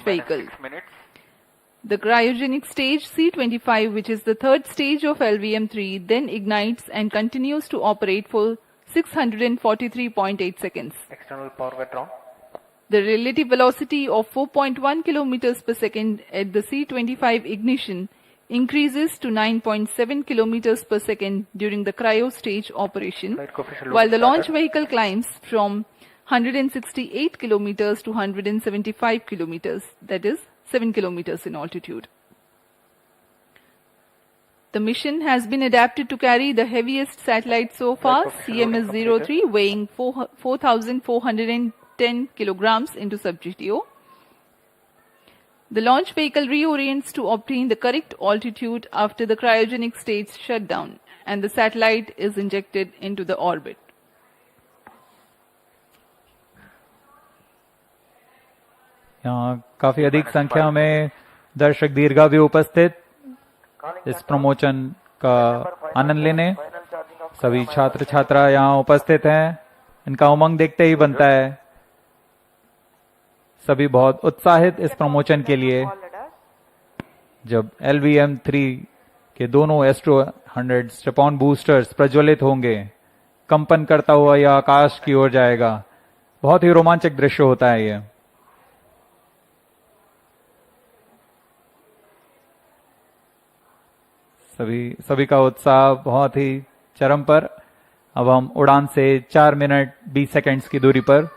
launch vehicle. The cryogenic stage C25, which is the third stage of LVM3, then ignites and continues to operate for 643.8 seconds. External power withdrawn. The relative velocity of 4.1 kilometers per second at the C25 ignition increases to 9.7 kilometers per second during the cryo stage operation, while the launch vehicle climbs from 168 kilometers to 175 kilometers, that is 7 kilometers in altitude. The mission has been adapted to carry the heaviest satellite so far, CMS-03, weighing 4,410 kilograms into sub-GTO. The launch vehicle reorients to obtain the correct altitude after the cryogenic stage shutdown, and the satellite is injected into the orbit. यहाँ काफी अधिक संख्या में दर्शक दीर्घा भी उपस्थित इस प्रमोशन का आनंद लेने। सभी छात्र छात्रा यहाँ उपस्थित हैं। इनका उमंग देखते ही बनता है। सभी बहुत उत्साहित इस प्रमोशन के लिए। जब LVM3 के दोनों एस्ट्रो 100 स्टेपॉन बूस्टर्स प्रज्वलित होंगे, कंपन करता हुआ यह आकाश की ओर जाएगा। बहुत ही रोमांचक दृश्य होता है यह। सभी का उत्साह बहुत ही चरम पर। अब हम उड़ान से 4 मिनट 20 सेकंड्स की दूरी पर।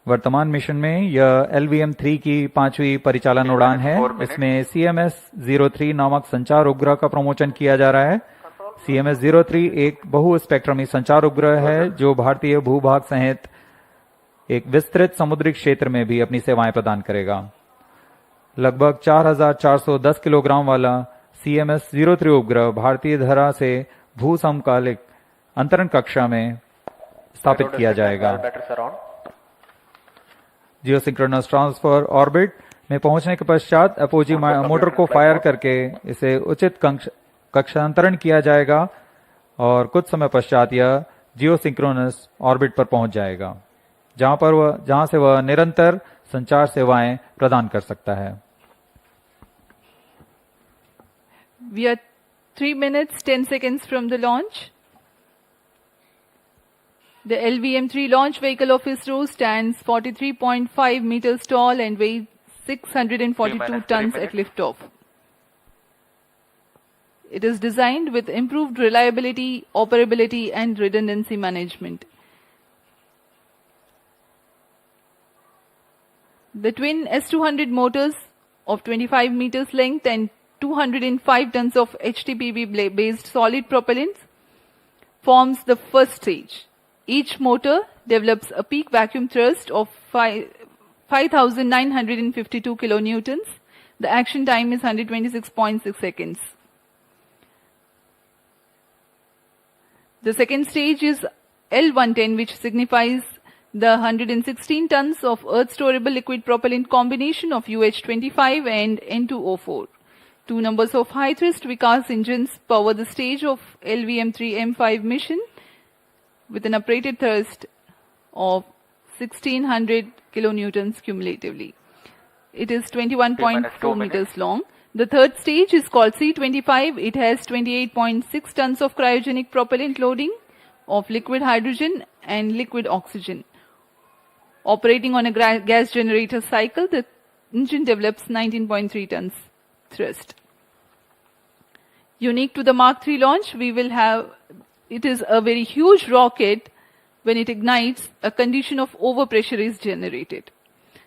वर्तमान मिशन में यह LVM3 की 5वीं परिचालन उड़ान है। इसमें CMS-03 नामक संचार उपग्रह का प्रमोशन किया जा रहा है। CMS-03 एक बहुस्पेक्ट्रमी संचार उपग्रह है जो भारतीय भूभाग सहित एक विस्तृत समुद्री क्षेत्र में भी अपनी सेवाएं प्रदान करेगा। लगभग 4,410 किलोग्राम वाला CMS-03 उपग्रह भारतीय धरा से भू समकालिक अंतरण कक्षा में स्थापित किया जाएगा। जियोसिंक्रोनस ट्रांसफर ऑर्बिट में पहुंचने के पश्चात अपोजी मोटर को फायर करके इसे उचित कक्षांतरण किया जाएगा और कुछ समय पश्चात यह जियोसिंक्रोनस ऑर्बिट पर पहुंच जाएगा, जहां से वह निरंतर संचार सेवाएं प्रदान कर सकता है। We are 3 minutes 10 seconds from the launch. The LVM3 launch vehicle of ISRO stands 43.5 meters tall and weighs 642 tons at liftoff. It is designed with improved reliability, operability, and redundancy management. The twin S200 motors of 25 meters length and 205 tons of HTPB-based solid propellant forms the first stage. Each motor develops a peak vacuum thrust of 5,952 kilonewtons. The action time is 126.6 seconds. The second stage is L110, which signifies the 116 tons of earth storable liquid propellant combination of UH-25 and N2O4. Two numbers of high thrust Vikas engines power the stage of LVM3-M5 mission with an operated thrust of 1600 kilonewtons cumulatively. It is 21.4 meters long. The third stage is called C25. It has 28.6 tons of cryogenic propellant loading of liquid hydrogen and liquid oxygen. Operating on a gas generator cycle, the engine develops 19.3 tons thrust. Unique to the Mark III launch, it is a very huge rocket. When it ignites, a condition of overpressure is generated.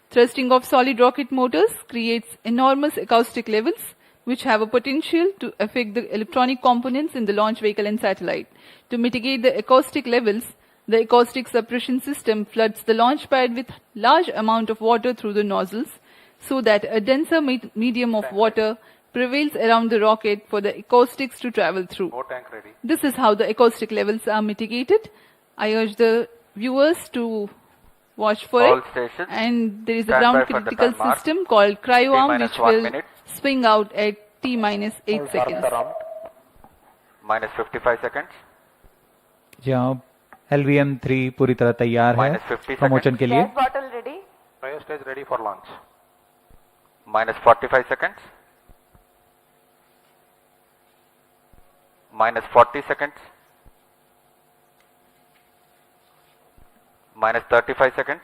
Thrusting of solid rocket motors creates enormous acoustic levels, which have a potential to affect the electronic components in the launch vehicle and satellite. To mitigate the acoustic levels, the acoustic suppression system floods the launch pad with large amount of water through the nozzles, so that a denser medium of water prevails around the rocket for the acoustics to travel through. This is how the acoustic levels are mitigated. I urge the viewers to Watch for All it. stations. And there is a Stand ground by for the critical time mark. system called cryo arm, T-minus which 1 will minute. swing out at T-minus 8 seconds. Minus 55 seconds. जी हाँ, LVM3 पूरी तरह तैयार है Minus 50 promotion के लिए। Gas bottle ready. Cryo stage ready for launch. Minus 45 seconds. Minus 40 seconds. Minus 35 seconds.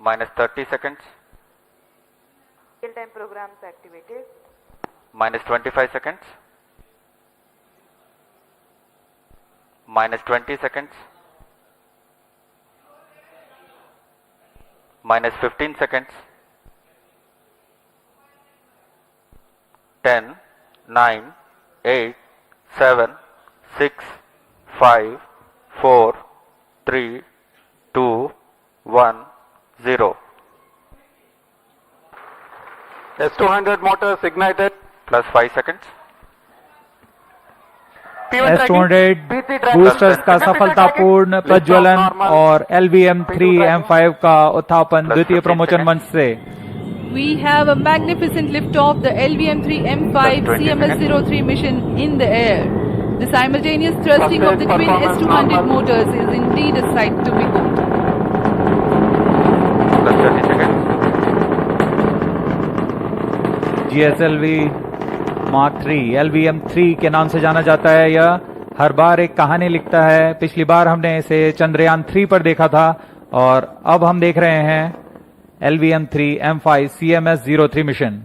Minus 30 seconds. Real-time programs activated. Minus 25 seconds. Minus 20 seconds. Minus 15 seconds. 10, 9, 8, 7, 6, 5, 4, 3, 2, 1, 0. S200 motors ignited. Plus 5 seconds. S200 boosters का सफलतापूर्ण प्रज्वलन और LVM3-M5 का उत्थापन द्वितीय promotion मंच से। We have a magnificent liftoff, the LVM3-M5 CMS-03 mission in the air. The simultaneous thrusting of the twin S200 motors is indeed a sight to behold. Plus 30 seconds. GSLV Mark 3 LVM3 के नाम से जाना जाता है। यह हर बार एक कहानी लिखता है। पिछली बार हमने इसे चंद्रयान 3 पर देखा था और अब हम देख रहे हैं LVM3-M5 CMS-03 mission.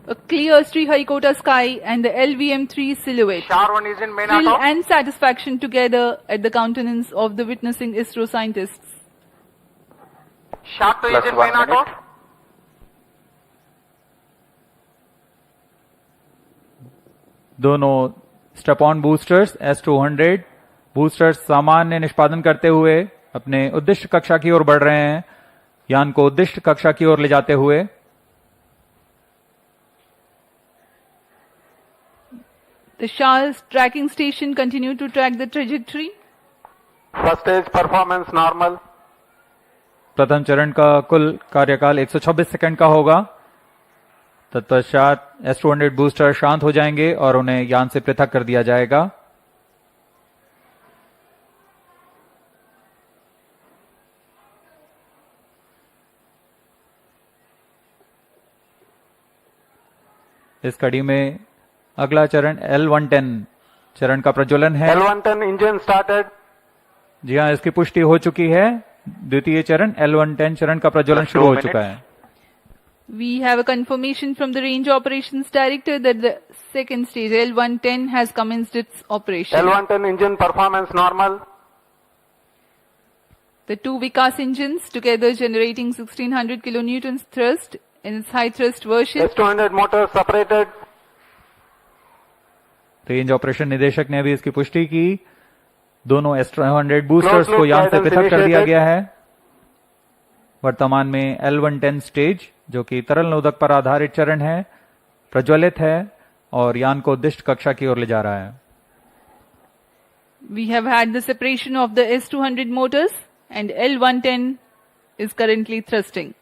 A clear Sriharikota sky and the LVM3 silhouette. Char 1 is in main Thrill auto. and satisfaction together at the countenance of the witnessing ISRO scientists. Char 2 Plus is in 1 main auto. minute. दोनों step on boosters S200 boosters सामान्य निष्पादन करते हुए अपने उद्दिष्ट कक्षा की ओर बढ़ रहे हैं, यान को उद्दिष्ट कक्षा की ओर ले जाते हुए। The Shah's tracking station continued to track the trajectory. First stage performance normal. प्रथम चरण का कुल कार्यकाल 126 सेकंड का होगा। तत्पश्चात S200 बूस्टर शांत हो जाएंगे और उन्हें यान से पृथक कर दिया जाएगा। इस कड़ी में अगला चरण L110 चरण का प्रज्वलन है। L110 engine started. जी हाँ, इसकी पुष्टि हो चुकी है। द्वितीय चरण L110 चरण का प्रज्वलन शुरू हो चुका है। We have a confirmation from the Range Operations Director that the second stage L110 has commenced its operation. L110 engine performance normal. The two Vikas engines together generating 1600 kilonewtons thrust in its high thrust version. S200 motors separated. Range operation निदेशक ने भी इसकी पुष्टि की। दोनों S200 boosters को यान से पृथक कर दिया गया है। वर्तमान में L110 स्टेज, जो कि तरल नोदक पर आधारित चरण है, प्रज्वलित है और यान को उद्दिष्ट कक्षा की ओर ले जा रहा है। We have had the separation of the S200 motors and L110 is currently thrusting.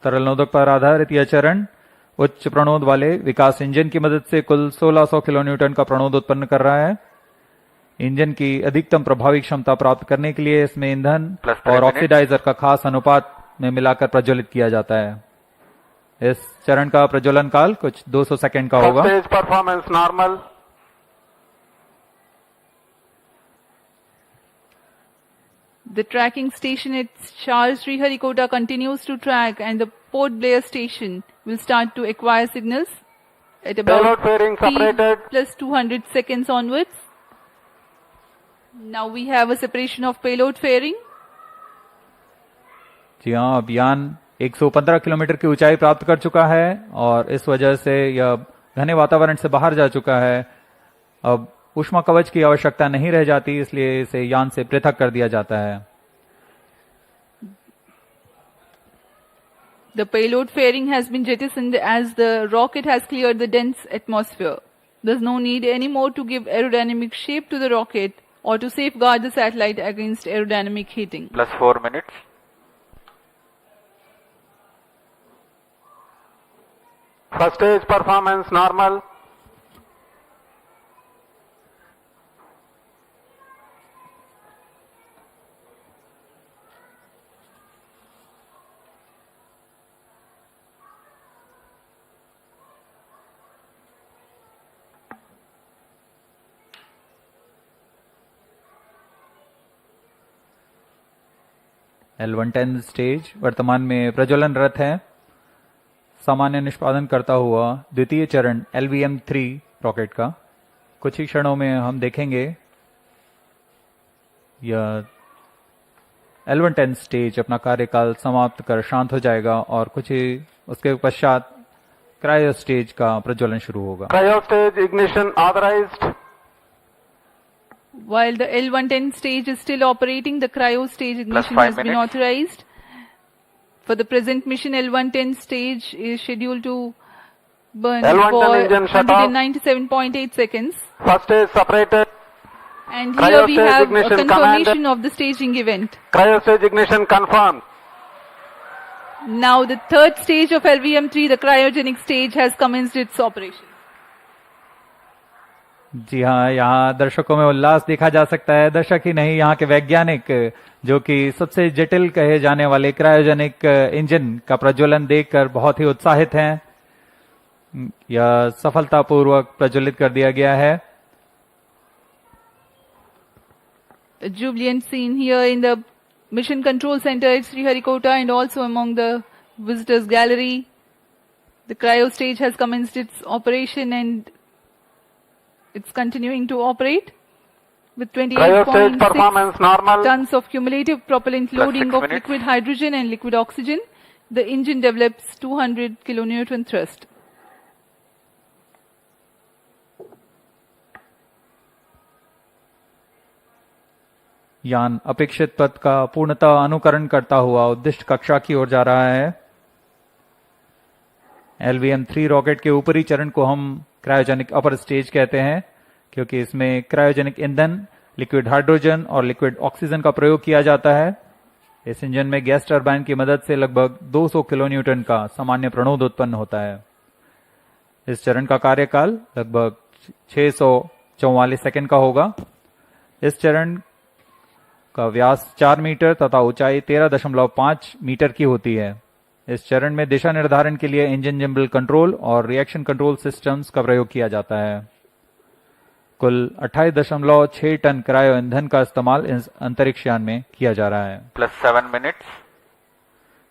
तरल नोदक पर आधारित यह चरण उच्च प्रणोद वाले विकास इंजन की मदद से कुल 1600 किलोन्यूटन का प्रणोद उत्पन्न कर रहा है। इंजन की अधिकतम प्रभावी क्षमता प्राप्त करने के लिए इसमें ईंधन और ऑक्सीडाइजर का खास अनुपात में मिलाकर प्रज्वलित किया जाता है। इस चरण का प्रज्वलन काल कुछ 200 सेकंड का First होगा। stage performance normal. The tracking station at Charles Sriharikota continues to track and the Port Blair station will start to acquire signals at about Payload fairing T separated. plus 200 seconds onwards. Now we have a separation of payload fairing. जी हाँ, अब यान 115 kilometre की ऊंचाई प्राप्त कर चुका है और इस वजह से यह घने वातावरण से बाहर जा चुका है। अब ऊष्मा कवच की आवश्यकता नहीं रह जाती, इसलिए इसे यान से पृथक कर दिया जाता है। The payload fairing has been jettisoned as the rocket has cleared the dense atmosphere. There's no need anymore to give aerodynamic shape to the rocket or to safeguard the satellite against aerodynamic heating. Plus 4 minutes. First stage performance normal. L110 stage वर्तमान में प्रज्वलनरत है। सामान्य निष्पादन करता हुआ द्वितीय चरण LVM3 rocket का कुछ ही क्षणों में हम देखेंगे। यह L110 स्टेज अपना कार्यकाल समाप्त कर शांत हो जाएगा और कुछ ही उसके पश्चात क्रायो स्टेज का प्रज्वलन शुरू होगा। Cryo stage ignition authorized. While the L110 stage is still operating, the cryo stage ignition 5 has been minutes. authorized. For the present mission, L110 stage is scheduled to burn L110 for engine shut off. 197.8 seconds. First stage separated. And Cryo here we stage have a ignition confirmation command. of the staging event. Cryo stage ignition confirmed. Now the third stage of LVM3, the cryogenic stage, has commenced its operation. जी हाँ, यहाँ दर्शकों में उल्लास देखा जा सकता है। दर्शक ही नहीं, यहाँ के वैज्ञानिक जो कि सबसे जटिल कहे जाने वाले क्रायोजेनिक इंजन का प्रज्वलन देखकर बहुत ही उत्साहित हैं। यह सफलतापूर्वक प्रज्वलित कर दिया गया है। A jubilant scene here in the Mission Control Center at Sriharikota and also among the visitors gallery. The cryo stage has commenced its operation and it's continuing to operate with Cryo stage performance 28.6 normal. tons of cumulative propellant Plus loading 6 of minutes. liquid hydrogen and liquid oxygen. The engine develops 200 kilonewton thrust. यान अपेक्षित पथ का पूर्णतः अनुकरण करता हुआ उद्दिष्ट कक्षा की ओर जा रहा है। LVM3 रॉकेट के ऊपरी चरण को हम क्रायोजेनिक अपर स्टेज कहते हैं, क्योंकि इसमें क्रायोजेनिक ईंधन, लिक्विड हाइड्रोजन और लिक्विड ऑक्सीजन का प्रयोग किया जाता है। इस इंजन में गैस टरबाइन की मदद से लगभग 200 किलोन्यूटन का सामान्य प्रणोद उत्पन्न होता है। इस चरण का कार्यकाल लगभग 644 सेकंड का होगा। इस चरण का व्यास 4 मीटर तथा ऊंचाई 13.5 मीटर की होती है। इस चरण में दिशा निर्धारण के लिए इंजन जिम्बल कंट्रोल और रिएक्शन कंट्रोल सिस्टम्स का प्रयोग किया जाता है। कुल 28.6 टन क्रायो ईंधन का इस्तेमाल इस अंतरिक्ष यान में किया जा रहा है। Plus 7 minutes.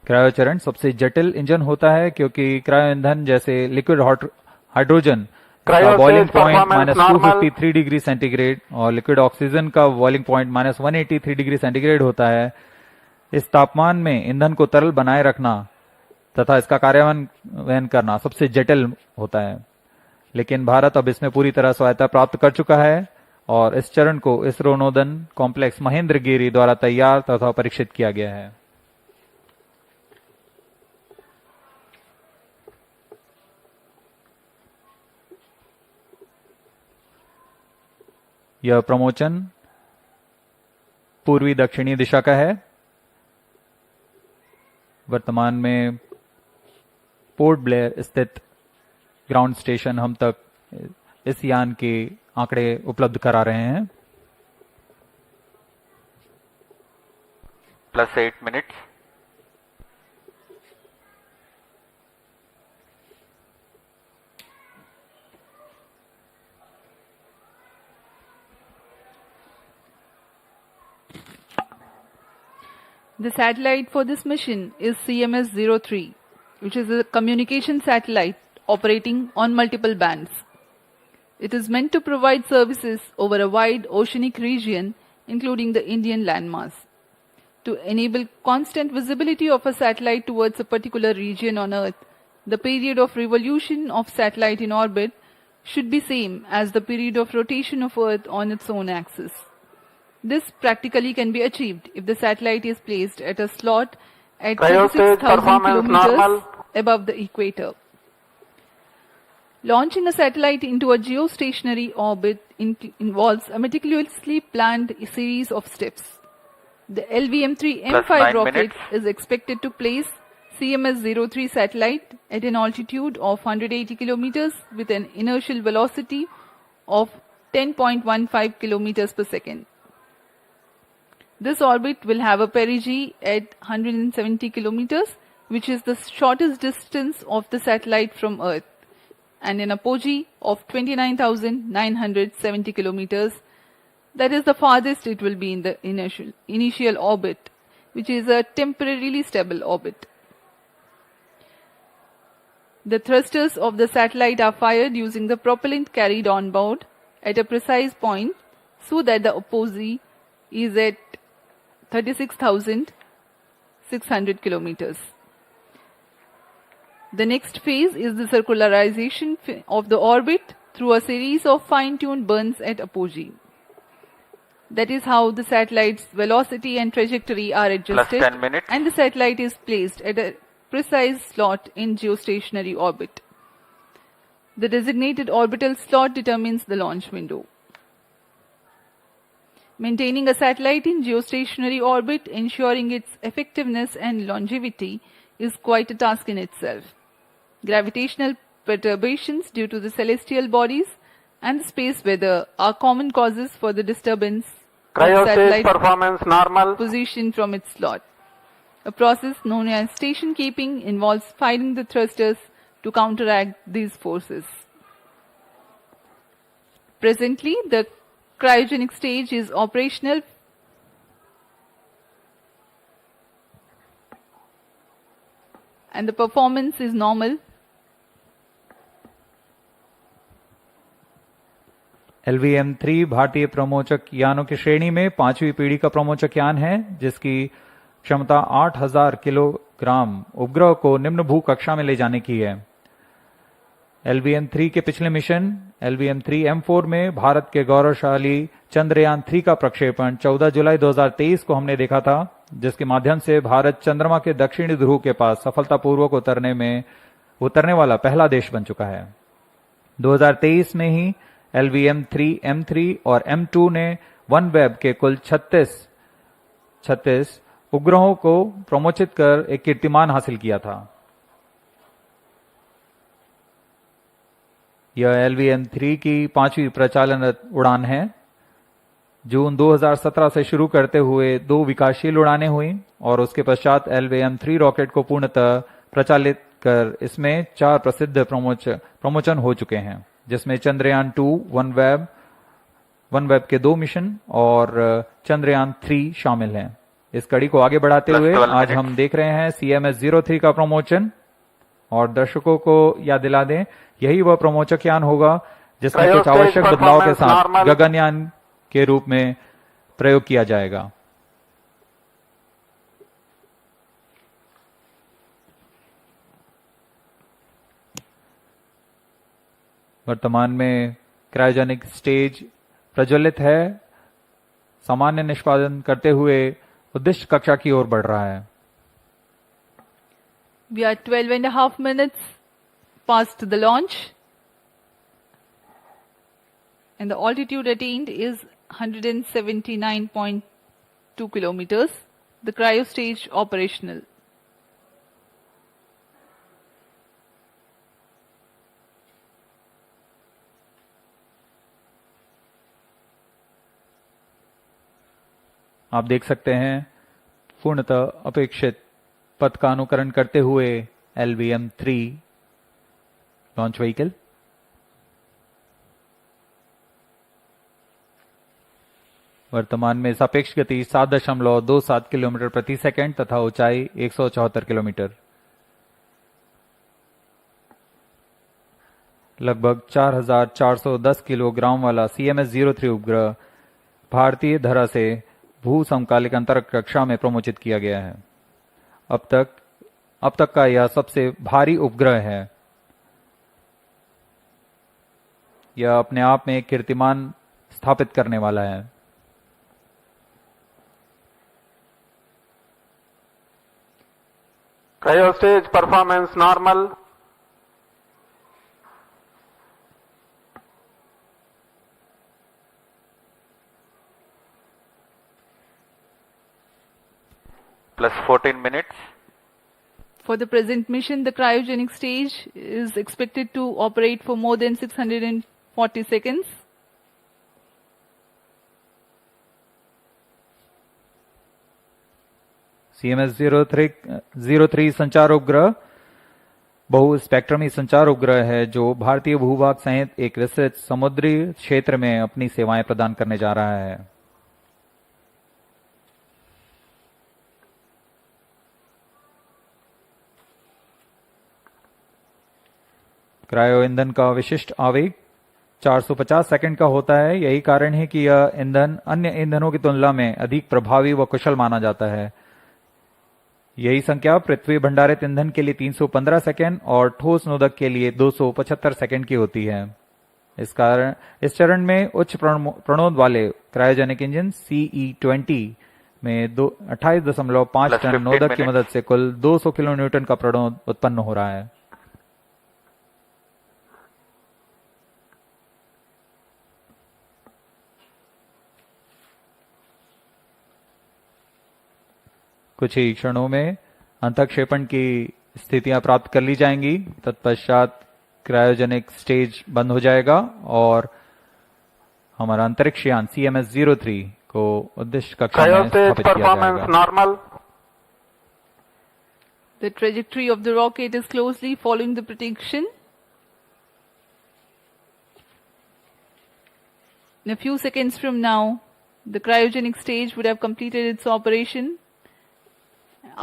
क्रायो चरण सबसे जटिल इंजन होता है, क्योंकि क्रायो ईंधन जैसे लिक्विड हाइड्रोजन का Cryo boiling stage point performance normal. -253 degree centigrade और लिक्विड ऑक्सीजन का बॉइलिंग पॉइंट -183 डिग्री सेंटीग्रेड होता है। इस तापमान में ईंधन को तरल बनाए रखना तथा इसका कार्यान्वयन करना सबसे जटिल होता है, लेकिन भारत अब इसमें पूरी तरह स्वायत्ता प्राप्त कर चुका है और इस चरण को इसरो नोदन कॉम्प्लेक्स महेंद्रगिरी द्वारा तैयार तथा परीक्षित किया गया है। यह प्रमोचन पूर्वी दक्षिणी दिशा का है। वर्तमान में पोर्ट ब्लेयर स्थित ग्राउंड स्टेशन हम तक इस यान के आंकड़े उपलब्ध करा रहे हैं। Plus 8 minutes. The satellite for this mission is CMS-03, which is a communication satellite operating on multiple bands. It is meant to provide services over a wide oceanic region, including the Indian landmass. To enable constant visibility of a satellite towards a particular region on Earth, the period of revolution of satellite in orbit should be same as the period of rotation of Earth on its own axis. This practically can be achieved if the satellite is placed at a slot at Cryo stage 36,000 performance kilometers normal. above the equator. Launching a satellite into a geostationary orbit involves a meticulously planned series of steps. The LVM3-M5 9 rocket minutes. is expected to place CMS-03 satellite at an altitude of 180 kilometers with an inertial velocity of 10.15 kilometers per second. This orbit will have a perigee at 170 kilometers, which is the shortest distance of the satellite from Earth, and an apogee of 29,970 kilometers. That is the farthest it will be in the initial orbit, which is a temporarily stable orbit. The thrusters of the satellite are fired using the propellant carried on board at a precise point so that the apogee is at 36,600 kilometers. The next phase is the circularization of the orbit through a series of fine-tuned burns at apogee. That is how the satellite's velocity and trajectory are adjusted, 10 minutes. and the satellite is placed at a precise slot in geostationary orbit. The designated orbital slot determines the launch window. Maintaining a satellite in geostationary orbit, ensuring its effectiveness and longevity, is quite a task in itself. Gravitational perturbations due to the celestial bodies and the space weather are common causes for the disturbance of Cryostage satellite performance normal. position from its slot. A process known as station keeping involves firing the thrusters to counteract these forces. Presently, the cryogenic stage is operational and the performance is normal. LVM3 भारतीय प्रमोचक यानों की श्रेणी में 5वीं पीढ़ी का प्रमोचक यान है, जिसकी क्षमता 8000 किलोग्राम उपग्रह को निम्न भू कक्षा में ले जाने की है। LVM3 के पिछले मिशन LVM3-M4 में भारत के गौरवशाली चंद्रयान 3 का प्रक्षेपण 14 जुलाई 2023 को हमने देखा था, जिसके माध्यम से भारत चंद्रमा के दक्षिणी ध्रुव के पास सफलतापूर्वक उतरने वाला पहला देश बन चुका है। 2023 में ही LVM3-M3 और M2 ने OneWeb के कुल 36 उपग्रहों को प्रमोचित कर एक कीर्तिमान हासिल किया था। यह LVM3 की 5वीं प्रचालन उड़ान है। जून 2017 से शुरू करते हुए 2 विकासशील उड़ानें हुई और उसके पश्चात LVM3 रॉकेट को पूर्णतः प्रचालित कर इसमें 4 प्रसिद्ध प्रमोचन हो चुके हैं, जिसमें चंद्रयान 2, OneWeb के 2 मिशन और चंद्रयान 3 शामिल हैं। इस कड़ी को आगे बढ़ाते हुए आज हम देख रहे हैं CMS-03 का प्रमोचन, और दर्शकों को याद दिला दें, यही वह प्रमोचक यान होगा जिसमें कुछ आवश्यक बदलाव के साथ गगनयान के रूप में प्रयोग किया जाएगा। वर्तमान में क्रायोजेनिक स्टेज प्रज्वलित है, सामान्य निष्पादन करते हुए उद्दिष्ट कक्षा की ओर बढ़ रहा है। We are 12.5 minutes past the launch, and the altitude attained is 179.2 kilometers. The cryo stage operational. आप देख सकते हैं पूर्णतः अपेक्षित पथ का अनुकरण करते हुए LVM3 लॉन्च व्हीकल। वर्तमान में सापेक्ष गति 7.27 किलोमीटर प्रति सेकंड तथा ऊंचाई 174 किलोमीटर। लगभग 4410 किलोग्राम वाला CMS-03 उपग्रह भारतीय धरा से भू समकालिक अंतरिक्ष कक्षा में प्रमोचित किया गया है। अब तक का यह सबसे भारी उपग्रह है। यह अपने आप में एक कीर्तिमान स्थापित करने वाला है। Cryostage performance normal. plus 14 minutes. For the present mission, the cryogenic stage is expected to operate for more than 640 seconds. CMS-03 संचार उपग्रह बहु स्पेक्ट्रमी संचार उपग्रह है जो भारतीय भूभाग सहित एक विस्तृत समुद्री क्षेत्र में अपनी सेवाएं प्रदान करने जा रहा है। क्रायो ईंधन का विशिष्ट आवेग 450 सेकंड का होता है। यही कारण है कि यह ईंधन अन्य ईंधनों की तुलना में अधिक प्रभावी व कुशल माना जाता है। यही संख्या पृथ्वी भंडारित ईंधन के लिए 315 सेकंड और ठोस नोदक के लिए 275 सेकंड की होती है। इस चरण में उच्च प्रणोद वाले क्रायोजेनिक इंजन CE-20 में 28.5 टन नोदक की मदद से कुल 200 किलो न्यूटन का प्रणोद उत्पन्न हो रहा है। कुछ ही क्षणों में अंतःक्षेपण की स्थितियां प्राप्त कर ली जाएंगी। तत्पश्चात क्रायोजेनिक स्टेज बंद हो जाएगा और हमारा अंतरिक्ष यान CMS-03 को उद्देश्य कक्षा में स्थापित किया जाएगा। Normal. The trajectory of the rocket is closely following the prediction. In a few seconds from now, the cryogenic stage would have completed its operation.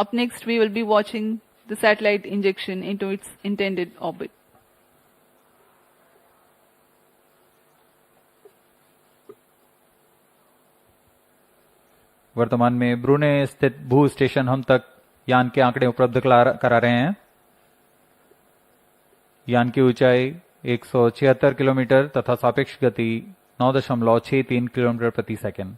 Up next, we will be watching the satellite injection into its intended orbit. वर्तमान में ब्रूने स्थित भू station हम तक यान के आंकड़े उपलब्ध करा रहे हैं। यान की ऊंचाई 176 किलोमीटर तथा सापेक्ष गति 9.63 किलोमीटर प्रति सेकंड।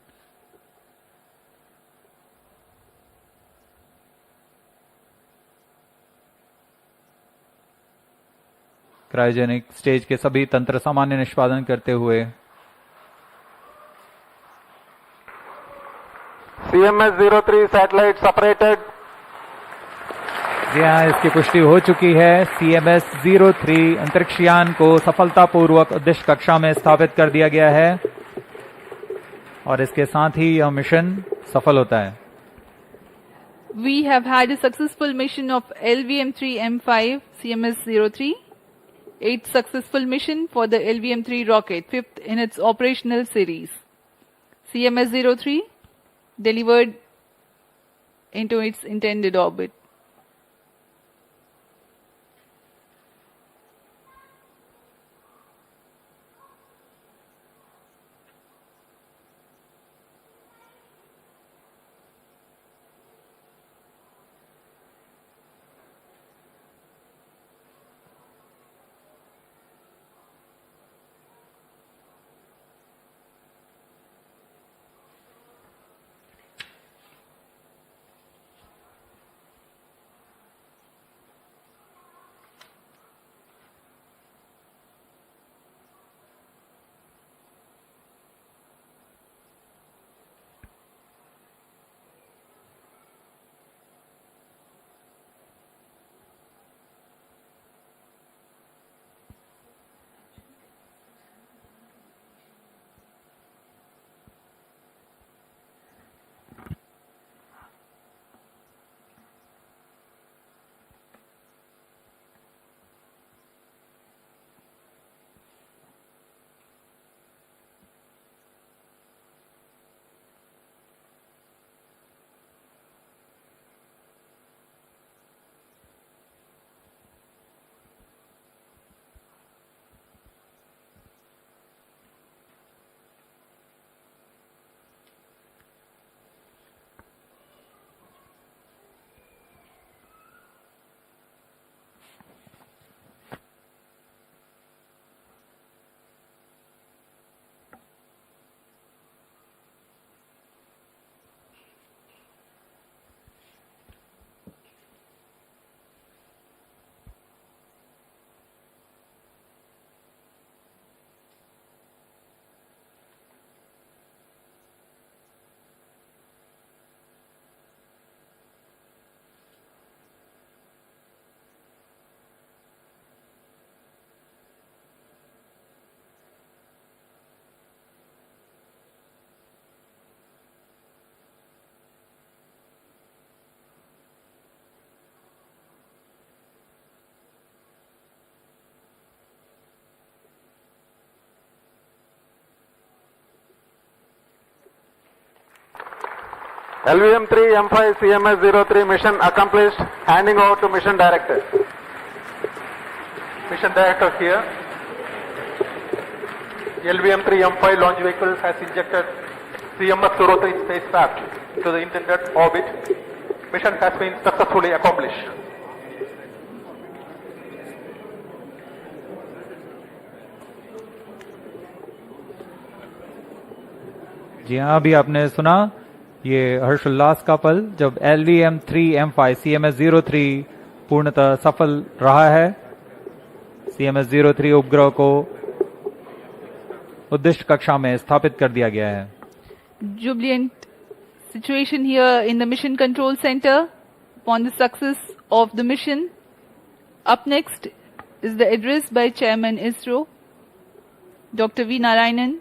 क्रायोजेनिक स्टेज के सभी तंत्र सामान्य निष्पादन करते हुए CMS-03 satellite separated. जी हाँ, इसकी पुष्टि हो चुकी है। CMS-03 अंतरिक्ष यान को सफलतापूर्वक उद्देश्य कक्षा में स्थापित कर दिया गया है और इसके साथ ही यह मिशन सफल होता है। We have had a successful mission of LVM3-M5 CMS-03. 8th successful mission for the LVM-3 rocket, 5th in its operational series. CMS-03 delivered into its intended orbit. LVM3-M5 CMS-03 mission accomplished. Handing over to mission director. Mission director here. LVM3-M5 launch vehicle has injected CMS-03 spacecraft to the intended orbit. Mission has been successfully accomplished. जी हाँ, अभी आपने सुना ये हर्षोल्लास का पल जब LVM3-M5 CMS-03 पूर्णतः सफल रहा है। CMS-03 उपग्रह को उद्दिष्ट कक्षा में स्थापित कर दिया गया है। Jubilant situation here in the Mission Control Center upon the success of the mission. Up next is the address by Chairman ISRO, Dr. V. Narayanan.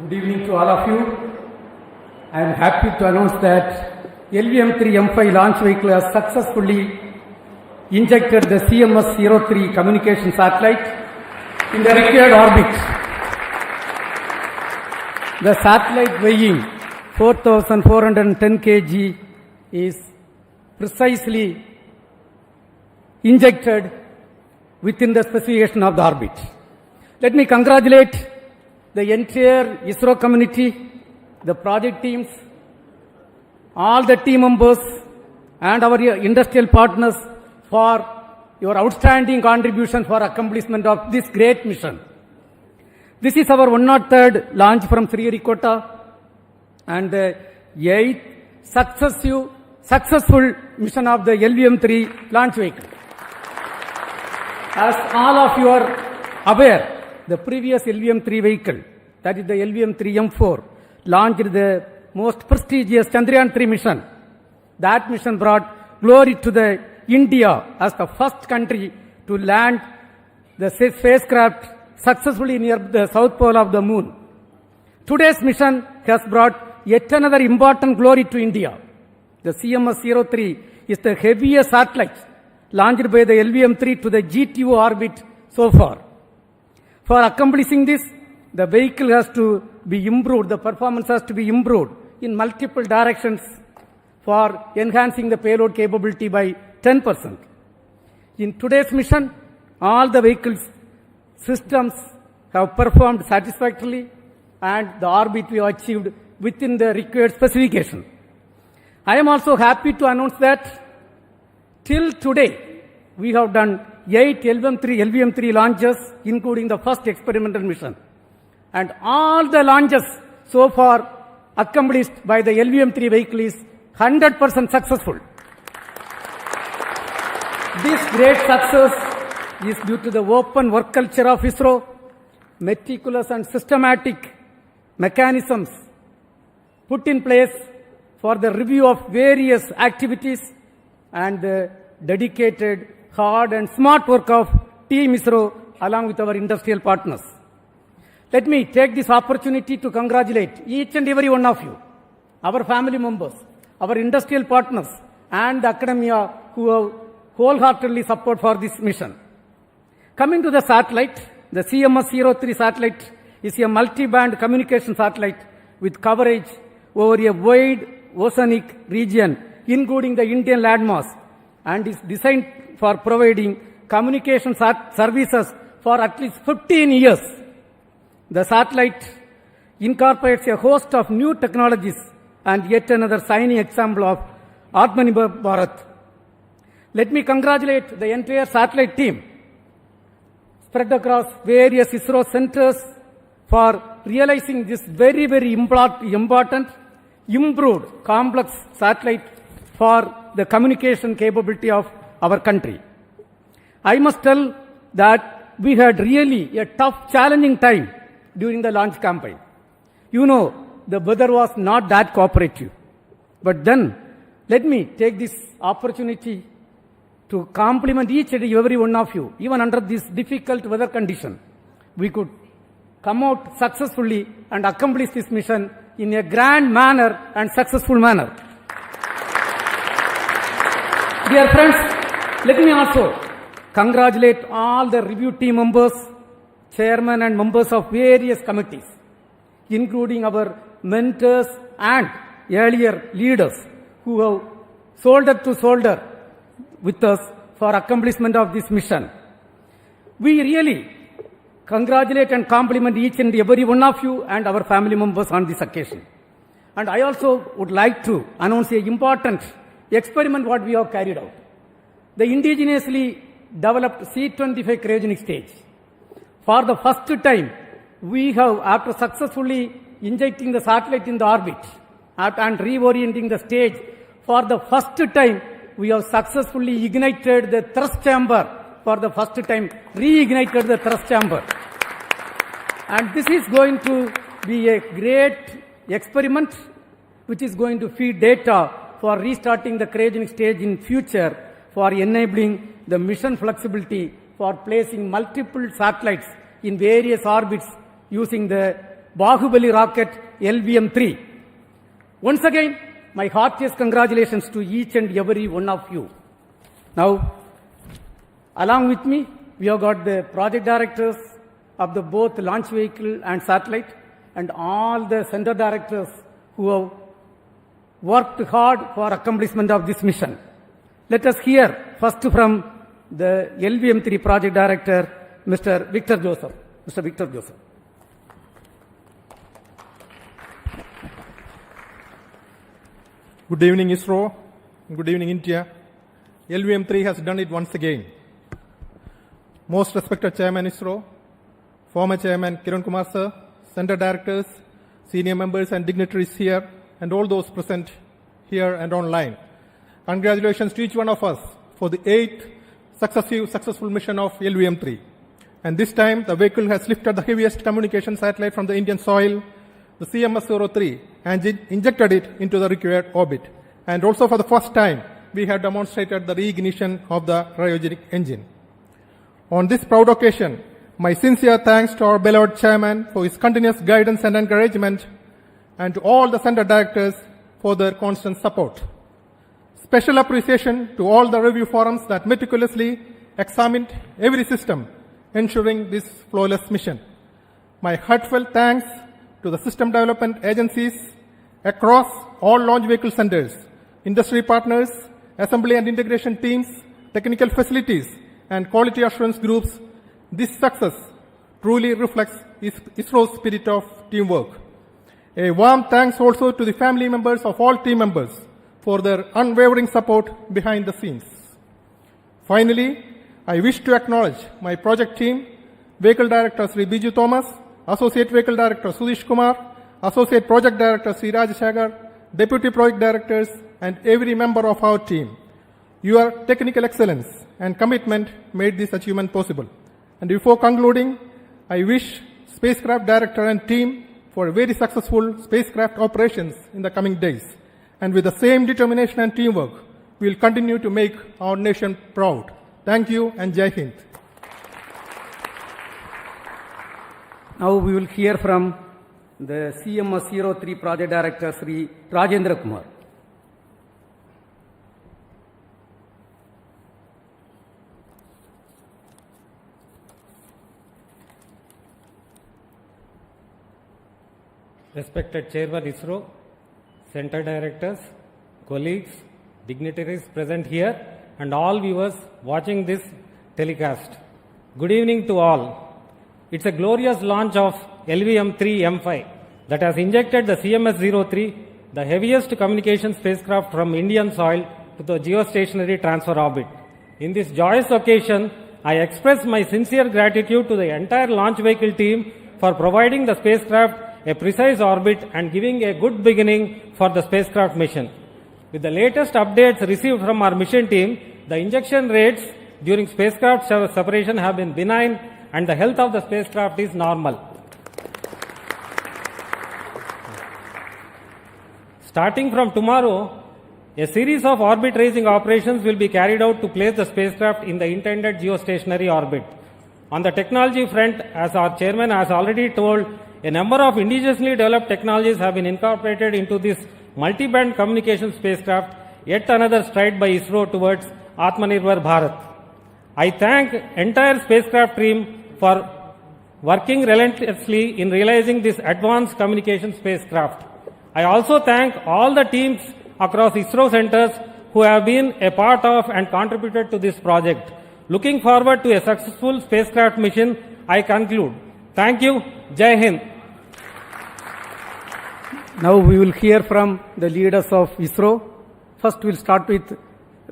Good evening to all of you. I am happy to announce that LVM3-M5 launch vehicle has successfully injected the CMS-03 communication satellite in the required orbit. The satellite weighing 4,410 kg is precisely injected within the specification of the orbit. Let me congratulate the entire ISRO community, the project teams, all the team members and our industrial partners for your outstanding contribution for accomplishment of this great mission. This is our 103rd launch from Sriharikota and the 8th successful mission of the LVM3 launch vehicle. As all of you are aware, the previous LVM3 vehicle, that is the LVM3-M4, launched the most prestigious Chandrayaan-3 mission. That mission brought glory to the India as the first country to land the spacecraft successfully near the south pole of the moon. Today's mission has brought yet another important glory to India. The CMS-03 is the heaviest satellite launched by the LVM-3 to the GTO orbit so far. For accomplishing this, the vehicle has to be improved, the performance has to be improved in multiple directions for enhancing the payload capability by 10%. In today's mission, all the vehicles systems have performed satisfactorily and the orbit we have achieved within the required specification. I am also happy to announce that till today, we have done 8 LVM3 launches, including the first experimental mission. And all the launches so far accomplished by the LVM3 vehicle is 100% successful. This great success is due to the open work culture of ISRO, meticulous and systematic mechanisms put in place for the review of various activities and the dedicated, hard and smart work of Team ISRO along with our industrial partners. Let me take this opportunity to congratulate each and every one of you, our family members, our industrial partners and the academia who have wholeheartedly support for this mission. Coming to the satellite, the CMS-03 satellite is a multi-band communication satellite with coverage over a wide oceanic region, including the Indian landmass, and is designed for providing communication services for at least 15 years. The satellite incorporates a host of new technologies and yet another shining example of Atmanirbhar Bharat. Let me congratulate the entire satellite team spread across various ISRO centers for realizing this very, very important, improved, complex satellite for the communication capability of our country. I must tell that we had really a tough, challenging time during the launch campaign. You know, the weather was not that cooperative. But then, let me take this opportunity to compliment each and every one of you. Even under this difficult weather condition, we could come out successfully and accomplish this mission in a grand manner and successful manner. Dear friends, let me also congratulate all the review team members, chairmen and members of various committees, including our mentors and earlier leaders who have shoulder to shoulder with us for accomplishment of this mission. We really congratulate and compliment each and every one of you and our family members on this occasion. And I also would like to announce an important experiment what we have carried out. The indigenously developed C-25 cryogenic stage. For the first time, we have, after successfully injecting the satellite in the orbit and reorienting the stage, for the first time, we have successfully ignited the thrust chamber. For the first time, reignited the thrust chamber. And this is going to be a great experiment which is going to feed data for restarting the cryogenic stage in future, for enabling the mission flexibility for placing multiple satellites in various orbits using the Bahubali rocket LVM3. Once again, my heartiest congratulations to each and every one of you. Now, along with me, we have got the project directors of the both launch vehicle and satellite and all the center directors who have worked hard for accomplishment of this mission. Let us hear first from the LVM3 project director, Mr. Victor Joseph. Mr. Victor Joseph. Good evening, ISRO. Good evening, India. LVM3 has done it once again. Most respected Chairman ISRO, former Chairman Kiran Kumar sir, Center Directors, senior members and dignitaries here, and all those present here and online. Congratulations to each one of us for the 8th successful mission of LVM3. And this time, the vehicle has lifted the heaviest communication satellite from the Indian soil, the CMS-03, and injected it into the required orbit. And also for the first time, we have demonstrated the reignition of the cryogenic engine. On this proud occasion, My sincere thanks to our beloved chairman for his continuous guidance and encouragement, and to all the center directors for their constant support. Special appreciation to all the review forums that meticulously examined every system, ensuring this flawless mission. My heartfelt thanks to the system development agencies across all launch vehicle centers, industry partners, assembly and integration teams, technical facilities, and quality assurance groups. This success truly reflects ISRO's spirit of teamwork. A warm thanks also to the family members of all team members for their unwavering support behind the scenes. Finally, I wish to acknowledge my project team, Vehicle Director Sri Biju Thomas, Associate Vehicle Director Sudish Kumar, Associate Project Director Sri Rajashagar, Deputy Project Directors, and every member of our team. Your technical excellence and commitment made this achievement possible. And before concluding, I wish Spacecraft Director and team for very successful spacecraft operations in the coming days. And with the same determination and teamwork, we will continue to make our nation proud. Thank you and Jai Hind. Now we will hear from the CMS-03 Project Director Sri Rajendra Kumar. Respected Chairman ISRO, Center Directors, colleagues, dignitaries present here, and all viewers watching this telecast. Good evening to all. It's a glorious launch of LVM3-M5 that has injected the CMS-03, the heaviest communication spacecraft from Indian soil, to the geostationary transfer orbit. In this joyous occasion, I express my sincere gratitude to the entire launch vehicle team for providing the spacecraft a precise orbit and giving a good beginning for the spacecraft mission. With the latest updates received from our mission team, the injection rates during spacecraft separation have been benign and the health of the spacecraft is normal. Starting from tomorrow, a series of orbit raising operations will be carried out to place the spacecraft in the intended geostationary orbit. On the technology front, as our chairman has already told, a number of indigenously developed technologies have been incorporated into this multi-band communication spacecraft, yet another stride by ISRO towards Atmanirbhar Bharat. I thank entire spacecraft team for working relentlessly in realizing this advanced communication spacecraft. I also thank all the teams across ISRO centers who have been a part of and contributed to this project. Looking forward to a successful spacecraft mission, I conclude. Thank you. Jai Hind. Now we will hear from the leaders of ISRO. First we'll start with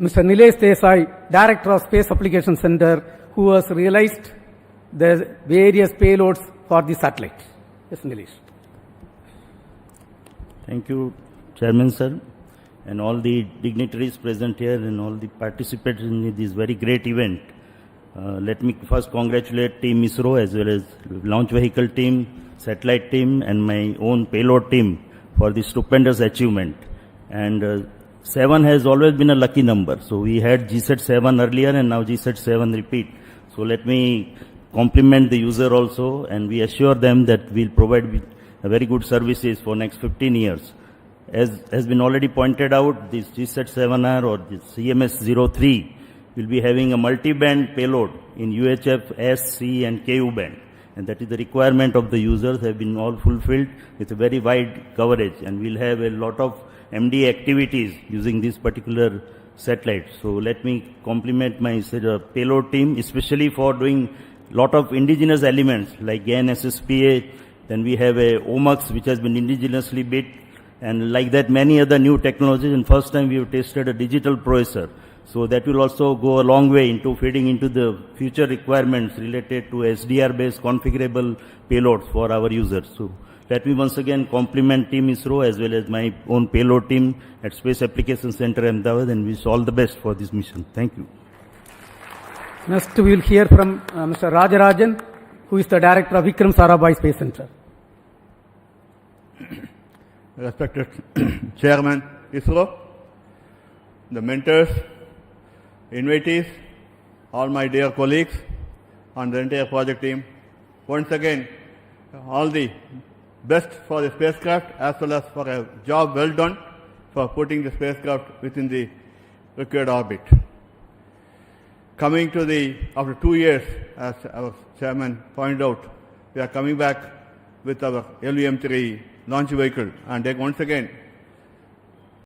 Mr. Nilesh Desai, Director of Space Application Center, who has realized the various payloads for the satellite. Yes, Nilesh. Thank you, Chairman Sir, and all the dignitaries present here and all the participants in this very great event. Let me first congratulate Team ISRO as well as launch vehicle team, satellite team, and my own payload team for this stupendous achievement. And 7 has always been a lucky number. So we had GSAT 7 earlier and now GSAT 7 repeat. So let me compliment the user also, and we assure them that we'll provide very good services for next 15 years. As has been already pointed out, this GSAT 7R or the CMS-03 will be having a multi-band payload in UHF, S, C and KU band. And that is the requirement of the users have been all fulfilled with a very wide coverage. And we'll have a lot of MD activities using this particular satellite. So let me compliment my payload team, especially for doing lot of indigenous elements like GAN SSPA. Then we have a OMUX which has been indigenously built. And like that, many other new technologies. And first time we have tested a digital processor. So that will also go a long way into feeding into the future requirements related to SDR-based configurable payloads for our users. So let me once again compliment Team ISRO as well as my own payload team at Space Application Center Ahmedabad and wish all the best for this mission. Thank you. Next we will hear from Mr. Rajarajan, who is the Director of Vikram Sarabhai Space Center. Respected Chairman ISRO, the mentors, invitees, all my dear colleagues, and the entire project team, once again all the best for the spacecraft as well as for a job well done for putting the spacecraft within the required orbit. Coming to after 2 years, as our chairman pointed out, we are coming back with our LVM3 launch vehicle, and once again